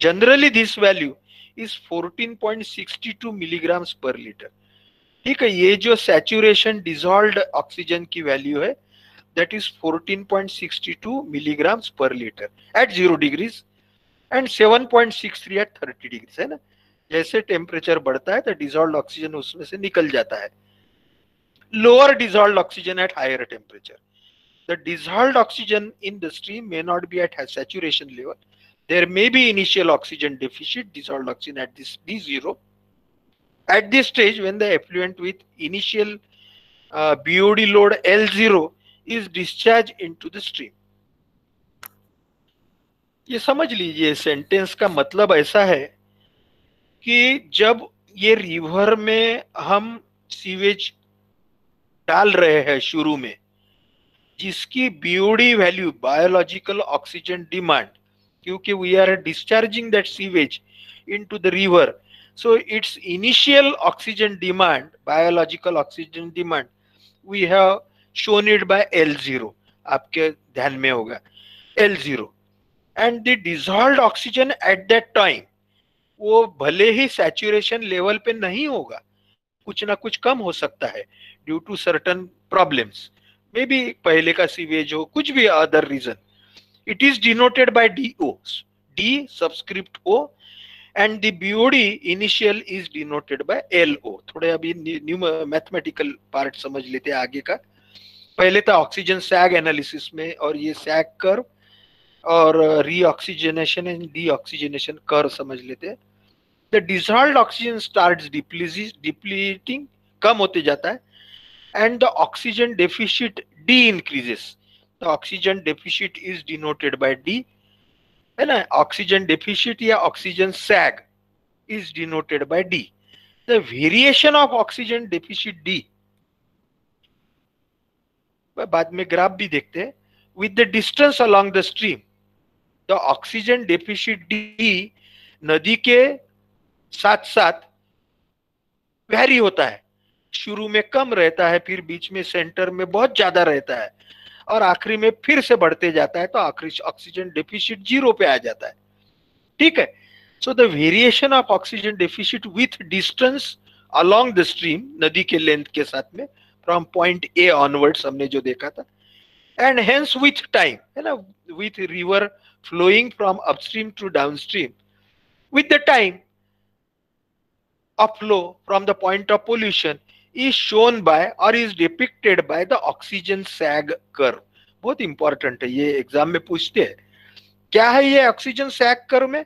Generally, this value is 14.62 milligrams per liter. ठीक है, ये जो saturation dissolved oxygen की value है, that is 14.62 milligrams per litre at 0 degrees and 7.63 at 30 degrees, है ना। जैसे temperature बढ़ता है तो डिजॉल्व्ड ऑक्सीजन उसमें से निकल जाता है। Lower dissolved oxygen at higher temperature, the dissolved oxygen in the stream may not be at saturation level. There may be initial oxygen deficit, dissolved oxygen at this D0. At this stage, when the effluent with initial BOD load L0 is discharged into the stream. ये समझ लीजिए, sentence का मतलब ऐसा है कि जब ये रिवर में हम सीवेज डाल रहे हैं शुरू में, जिसकी BOD value biological oxygen demand, क्योंकि we are discharging that sewage into the river, so it's initial oxygen demand, biological oxygen demand, we have shown it by L0, आपके ध्यान में होगा L0, and the dissolved oxygen at that time, वो भले ही saturation level पे नहीं होगा, कुछ ना कुछ कम हो सकता है due to certain problems, maybe पहले का सीवेज हो, कुछ भी other reason, it is denoted by DO, D subscript O, and the BOD initial is denoted by LO। थोड़े अभी न्यू मैथमेटिकल पार्ट समझ लेते हैं आगे का। पहले था ऑक्सीजन सैग एनालिसिस में, और ये सैग कर्व और रीऑक्सीजनेशन एंड डीऑक्सीजनेशन कर्व समझ लेते हैं। The dissolved oxygen starts depleting, कम होते जाता है, and the oxygen deficit D increases. The oxygen deficit is denoted by D, है ना। ऑक्सीजन डेफिशिट या oxygen sag is denoted by D. The variation of oxygen deficit D, बाद में graph भी देखते हैं, with the distance along the stream, the oxygen deficit D नदी के साथ साथ वैरी होता है, शुरू में कम रहता है, फिर बीच में सेंटर में बहुत ज्यादा रहता है, और आखिरी में फिर से बढ़ते जाता है, तो आखिरी ऑक्सीजन डेफिशिट जीरो पे आ जाता है। ठीक है, so the variation of oxygen deficit with distance along the stream, नदी के लेंथ के साथ में, फ्रॉम पॉइंट ए ऑनवर्ड्स हमने जो देखा था, एंड हेंस विथ टाइम, है ना, with river flowing from upstream to downstream, with the time of flow from the point of pollution is shown by or is depicted by the oxygen sag curve. बहुत important है, ये exam में पूछते हैं। क्या है ये ऑक्सीजन सैग कर्व में?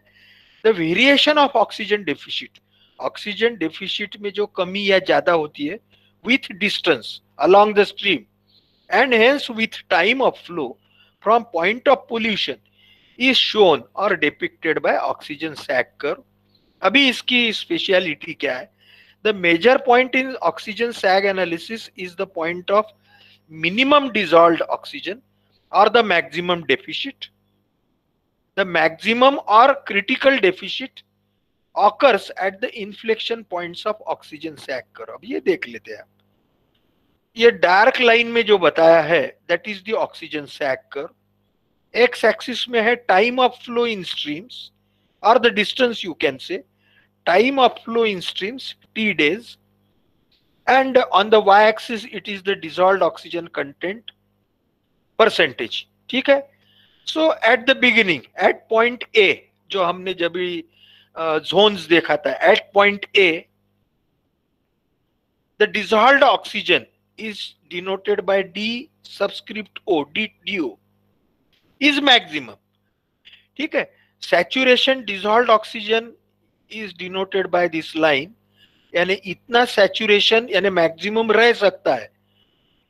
The variation of oxygen deficit, oxygen deficit में जो कमी या ज्यादा होती है with distance along the stream and hence with time of flow from point of pollution is shown और depicted by oxygen sag curve. अभी इसकी स्पेशलिटी क्या है? The major point in oxygen sag analysis is the point of minimum dissolved oxygen और the maximum deficit. The maximum और critical deficit occurs at the inflection points of oxygen sag curve. अब ये देख लेते हैं, ये डार्क लाइन में जो बताया है that is the oxygen sag curve. X axis में है time of flow in streams और the distance, you can say time of flow in streams t days, and on the y axis it is the dissolved oxygen content percentage। ठीक है, so at the beginning at point A, जो हमने जब भी zones देखा था, at point A the dissolved oxygen is denoted by D subscript O, DO is maximum। ठीक है, saturation dissolved oxygen is denoted by this line, यानी इतना सैचुरेशन यानी मैक्सिमम रह सकता है,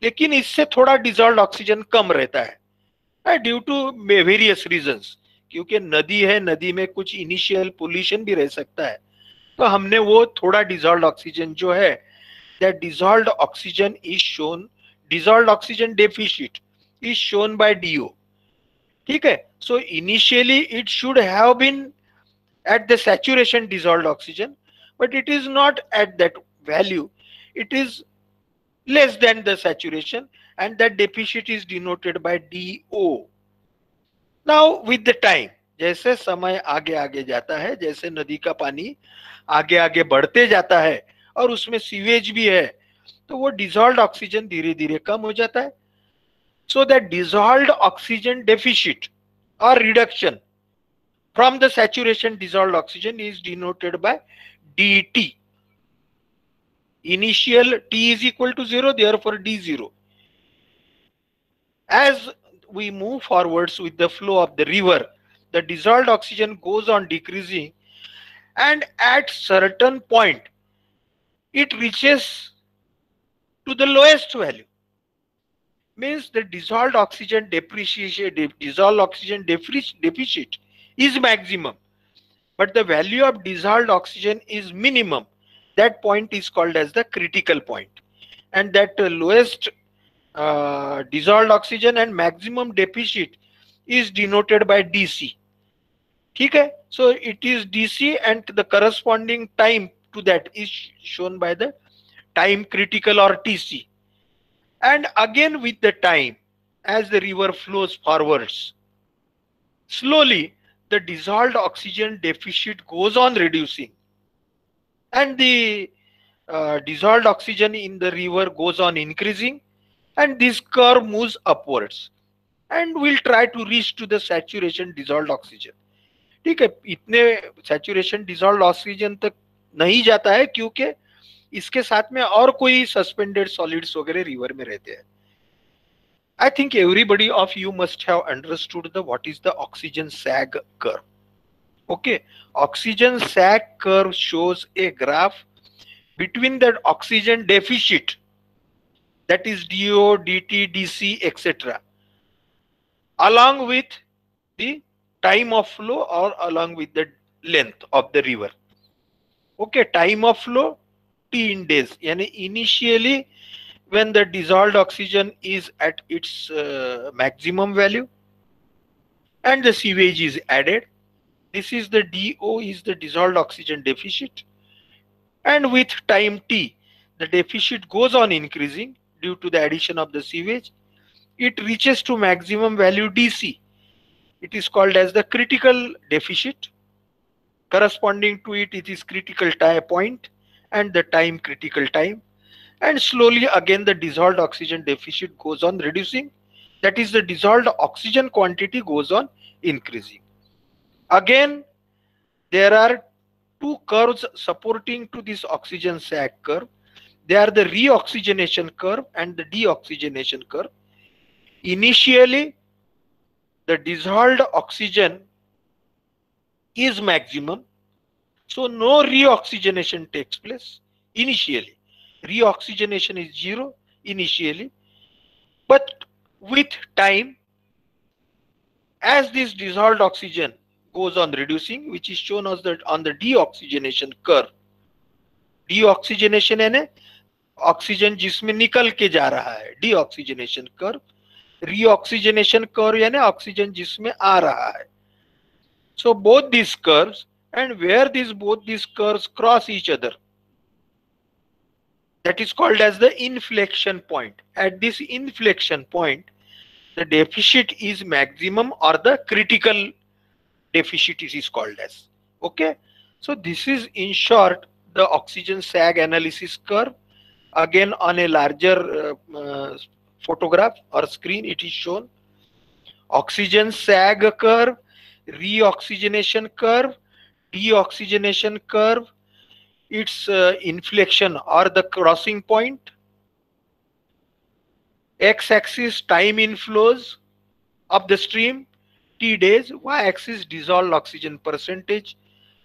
लेकिन इससे थोड़ा डिसॉल्व्ड ऑक्सीजन कम रहता है ड्यू टू वेरियस रीजंस, क्योंकि नदी है, नदी में कुछ इनिशियल पोल्यूशन भी रह सकता है, तो हमने वो थोड़ा डिसॉल्व्ड ऑक्सीजन जो है, that dissolved oxygen is shown, dissolved oxygen deficit is shown by DO। ठीक है, so initially it should have been at the saturation dissolved oxygen, but it is not at that value, it is less than the saturation, and that deficit is denoted by DO। now with the time, जैसे समय आगे आगे जाता है, जैसे नदी का पानी आगे आगे बढ़ते जाता है और उसमें सीवेज भी है, तो वो डिसॉल्व्ड ऑक्सीजन धीरे धीरे कम हो जाता है। so that dissolved oxygen deficit or reduction from the saturation dissolved oxygen is denoted by DT। Initial T is equal to 0, therefore D0। As we move forwards with the flow of the river, the dissolved oxygen goes on decreasing, and at certain point it reaches to the lowest value, means the dissolved oxygen deficit is maximum, but the value of dissolved oxygen is minimum. That point is called as the critical point, and that lowest dissolved oxygen and maximum deficit is denoted by DC। ठीक है, so it is DC and the corresponding time to that is shown by the time critical or TC। and again with the time, as the river flows forwards, slowly the dissolved oxygen deficit goes on reducing, and the dissolved oxygen in the river goes on increasing, and this curve moves upwards and will try to reach to the saturation dissolved oxygen। ठीक है, इतने saturation dissolved oxygen तक नहीं जाता है, क्योंकि इसके साथ में और कोई suspended solids वगैरह रिवर में रहते हैं। I think everybody of you must have understood the what is the oxygen sag curve। Okay, oxygen sag curve shows a graph between the oxygen deficit, that is DO, DT, DC, etc., along with the time of flow or along with the length of the river। Okay, time of flow T in days, yani initially when the dissolved oxygen is at its maximum value, and the sewage is added. This is the DO, is the dissolved oxygen deficit. And with time T, the deficit goes on increasing due to the addition of the sewage. It reaches to maximum value DC. It is called as the critical deficit. Corresponding to it, it is critical point and the time critical time. And slowly again the dissolved oxygen deficit goes on reducing. That is, the dissolved oxygen quantity goes on increasing. Again, there are two curves supporting to this oxygen sag curve. They are the reoxygenation curve and the deoxygenation curve. Initially, the dissolved oxygen is maximum, so no reoxygenation takes place initially. Reoxygenation is zero initially, but with time, as this dissolved oxygen goes on reducing, which is shown as on the deoxygenation curve. Deoxygenation यानी oxygen जिसमें निकल के जा रहा है, deoxygenation curve. रीऑक्सीजनेशन curve यानी oxygen जिसमें आ रहा है. So both these curves, and where both these curves cross each other, that is called as the inflection point. At this inflection point, the deficit is maximum or the critical deficit is called as. Okay, so this is in short the oxygen sag analysis curve. Again on a larger photograph or screen it is shown. Oxygen sag curve, reoxygenation curve, deoxygenation curve, its inflection or the crossing point. X-axis time inflows of the stream, T days, y-axis dissolved oxygen percentage,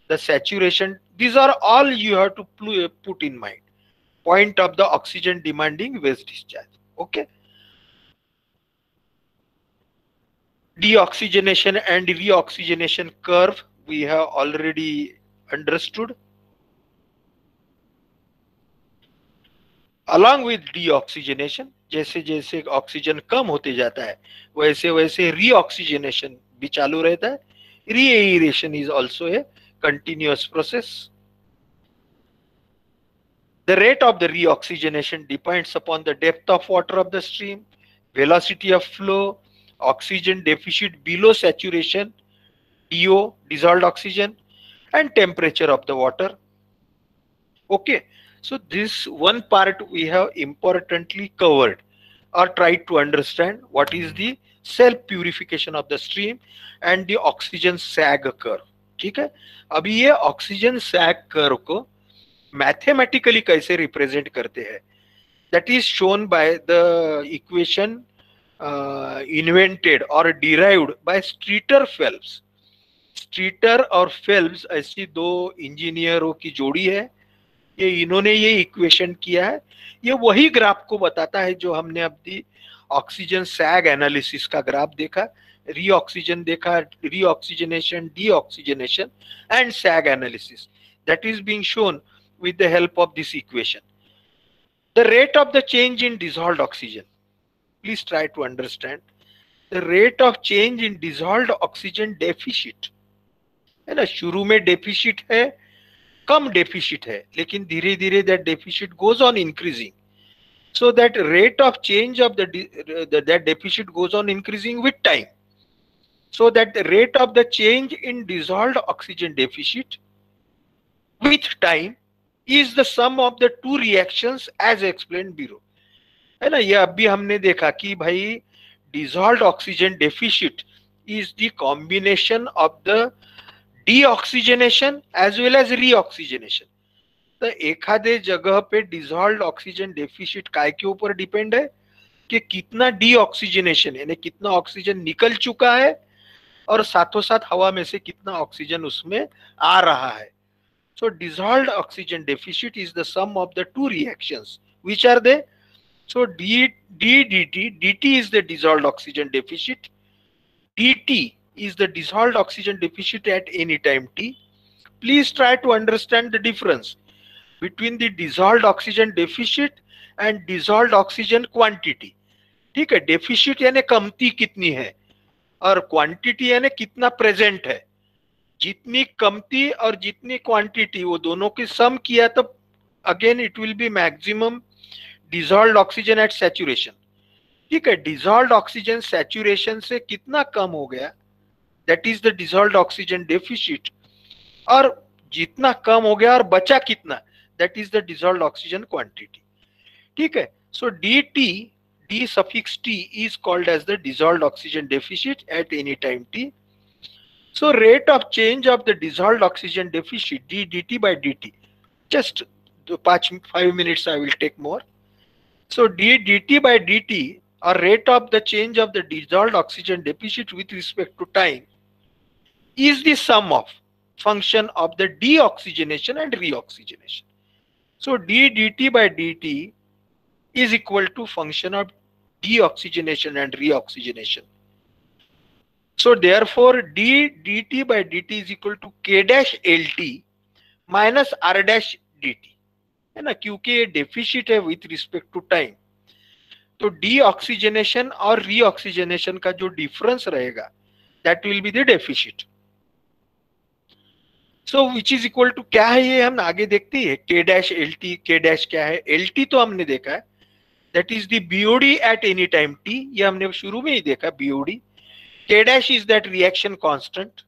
the saturation. These are all you have to put in mind. Point of the oxygen demanding waste discharge. Okay. Deoxygenation and reoxygenation curve we have already understood. Along with deoxygenation, जैसे जैसे oxygen कम होते जाता है वैसे वैसे reoxygenation भी चालू रहता है. Reaeration is also a continuous process. The rate of the reoxygenation depends upon the depth of water of the stream, velocity of flow, oxygen deficit below saturation, DO, dissolved oxygen, and temperature of the water. Okay, so this one part we have importantly covered or tried to understand what is the self purification of the stream and the oxygen sag curve. ठीक है, अभी ये oxygen sag curve को mathematically कैसे represent करते हैं, that is shown by the equation invented or derived by Streeter Phelps. Streeter और Phelps ऐसी दो इंजीनियरों की जोड़ी है. ये इन्होंने ये इक्वेशन किया है. ये वही ग्राफ को बताता है जो हमने अभी ऑक्सीजन सैग एनालिसिस का ग्राफ देखा, रीऑक्सीजन देखा, reoxygenation, deoxygenation and sag analysis. That is being shown with the help of this equation. The rate of the change in dissolved oxygen. Please try to understand. The rate of change in dissolved oxygen deficit. है ना, शुरू में deficit है, कम deficit है, लेकिन धीरे धीरे that deficit goes on increasing. So that rate of change of that deficit goes on increasing with time. So that the rate of the change in dissolved oxygen deficit with time is the sum of the two reactions as explained below. है ना, ये अभी हमने देखा कि भाई dissolved oxygen deficit is the combination of the deoxygenation as well as reoxygenation. तो एखादे जगह पे डिसॉल्व्ड ऑक्सीजन डेफिसिट काय के ऊपर डिपेंड है कि कितना डीऑक्सीजनेशन यानी कितना ऑक्सीजन निकल चुका है और साथों साथ हवा में से कितना ऑक्सीजन उसमें आ रहा है. So dissolved oxygen deficit is the sum of the two reactions. Which are they? So dt is the dissolved oxygen deficit. dt is the dissolved oxygen deficit at any time t. Please try to understand the difference between the dissolved oxygen deficit and dissolved oxygen quantity. ठीक है, deficit यानी कमती कितनी है, और quantity यानी कितना present है, जितनी कमती और जितनी क्वांटिटी वो दोनों की सम किया तो again it will be maximum dissolved oxygen at saturation. ठीक है, डिजॉल्व्ड ऑक्सीजन सैचुरेशन से कितना कम हो गया, that is the dissolved oxygen deficit, और जितना कम हो गया और बचा कितना, that is the dissolved oxygen quantity. ठीक है, so D T, D suffix T is called as the dissolved oxygen deficit at any time T. So rate of change of the dissolved oxygen deficit d dt by dt. Just 5 minutes I will take more. So d dt by dt, or rate of the change of the dissolved oxygen deficit with respect to time, is the sum of function of the deoxygenation and reoxygenation. So d dt by dt is equal to function of deoxygenation and reoxygenation. So therefore d dt by dt is equal to k dash lt minus r dash d t, है ना, क्योंकि ये deficit है with respect to time. तो deoxygenation और reoxygenation का जो difference रहेगा that will be the deficit. So which is equal to, क्या है ये हम आगे देखते हैं, k dash l t. K dash क्या है, एल टी तो हमने देखा है, that is the BOD at any time t, ये हमने शुरू में ही देखा बीओडी। के dash is that reaction constant,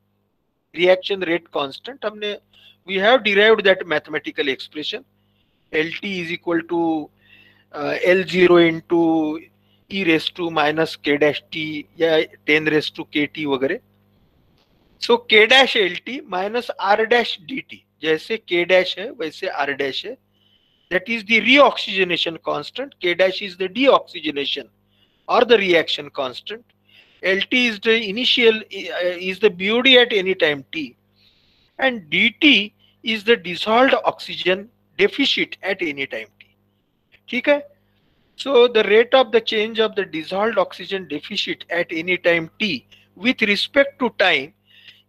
reaction rate constant, हमने we have derived that mathematical expression, lt is equal to L0 into e raised to minus k dash t या 10 raised to kt वगैरह। so k dash lt minus r dash dt, जैसे k dash है वैसे r dash है, that is the reoxygenation constant, k dash is the deoxygenation or the reaction constant, lt is the initial is the BOD at any time t, and dt is the dissolved oxygen deficit at any time t. ठीक है, so the rate of the change of the dissolved oxygen deficit at any time t with respect to time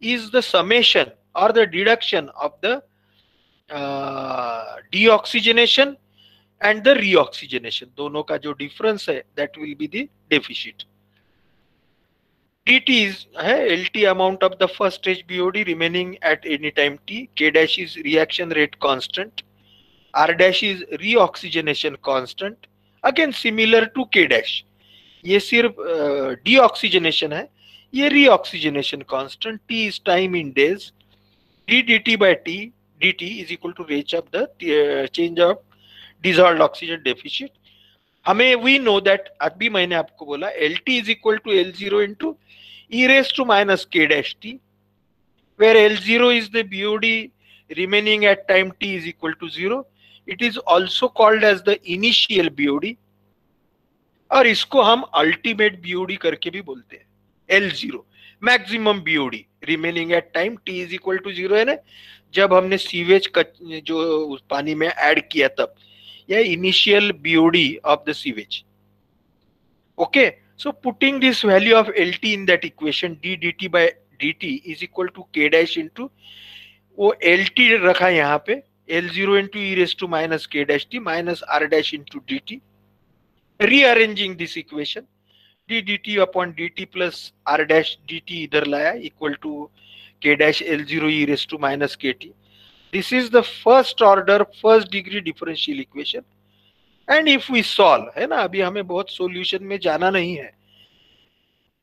is the summation or the deduction of the deoxygenation and the reoxygenation, दोनों का जो difference है that will be the deficit. dt is LT amount of the first stage BOD remaining at any time t, k dash is reaction rate constant, r dash is reoxygenation constant, again similar to k dash, ये सिर्फ deoxygenation है, ये reoxygenation constant, t is time in days, d dt by t dt is equal to rate of the change of dissolved oxygen deficit। हमें we know that, अभी मैंने आपको बोला LT is equal to L0 into e raised to minus k dash t, where L0 is the BOD remaining at time t is equal to 0. It is also called as the initial BOD, और इसको हम ultimate BOD करके भी बोलते हैं। L0 maximum BOD remaining at time t is equal to 0 है ना, जब हमने सीवेज का जो उस पानी में ऐड किया तब, यह initial BOD of the sewage. Okay, so putting this value of LT in that equation, d dt by dt is equal to k dash into, वो LT रखा यहाँ पे, L0 into e raised to minus k dash t minus r dash into dt, rearranging this equation, d dt upon dt plus r dash dt इधर लाया equal to k dash L0 e raised to minus kt. This is the first order first degree differential equation, and if we solve, है ना, अभी हमें बहुत solution में जाना नहीं है,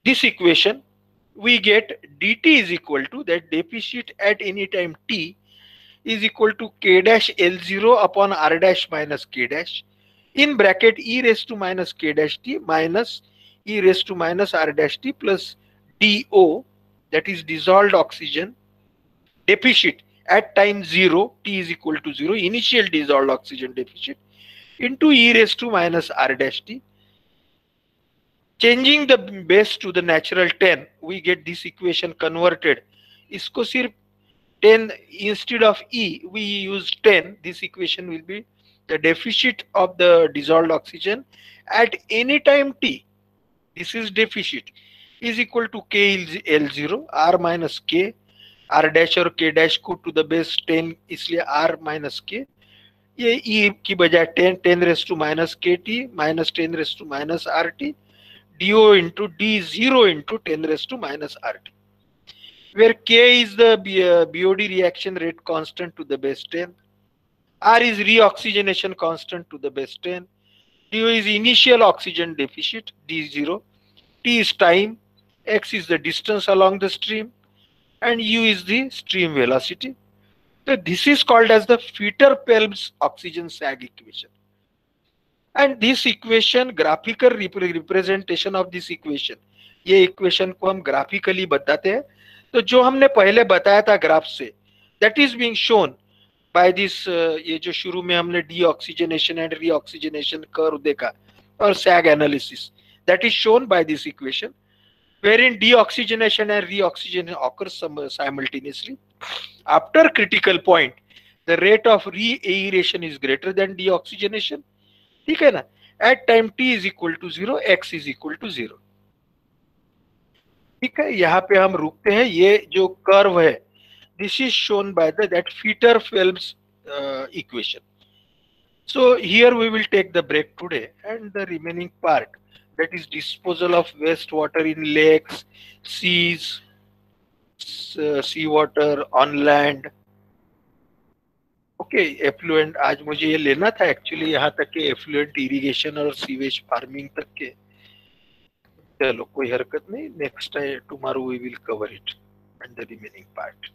this equation we get dt is equal to that deficit at any time t is equal to k dash L0 upon r dash minus k dash in bracket e raised to minus k dash t minus e raised to minus r dash t plus do, that is dissolved oxygen deficit at time 0, t is equal to 0, initial dissolved oxygen deficit, into e raised to minus r dash t. Changing the base to the natural 10, we get this equation converted. इसको सिर्फ 10 instead of e, we use 10. This equation will be the deficit of the dissolved oxygen at any time t. This is deficit is equal to k L0 r minus k, r dash और k dash को to the base 10, इसलिए r minus k, ये e की बजाय 10 raised to minus kt minus 10 raised to minus rt dO into d0 into 10 raised to minus RT, where K is the BOD reaction rate constant to the base 10, R is reoxygenation constant to the base 10, DO is initial oxygen deficit D0, T is time, X is the distance along the stream, and U is the stream velocity. So this is called as the Fetter-Pelbs oxygen sag equation. And this equation, graphical representation of this equation, ये equation को हम graphically बताते हैं. तो जो हमने पहले बताया था ग्राफ से, that is being shown by this ये जो शुरू में हमने deoxygenation and reoxygenation curve देखा और sag analysis, that is shown by this equation, wherein deoxygenation and reoxygenation occurs simultaneously. After critical point, the rate of re-aeration is greater than deoxygenation. ठीक है ना? At time t is equal to 0, x is equal to 0. ठीक है, यहाँ पे हम रुकते हैं. ये जो कर्व है, this is shown by that Fetter-Pelbs equation. So here we will take the break today, and the remaining part, that is disposal of wastewater in lakes, seas, seawater, on land. Okay, effluent आज मुझे ये लेना था actually, यहाँ तक के effluent irrigation और sewage farming तक के. चलो कोई हरकत नहीं, next time tomorrow we will cover it and the remaining part.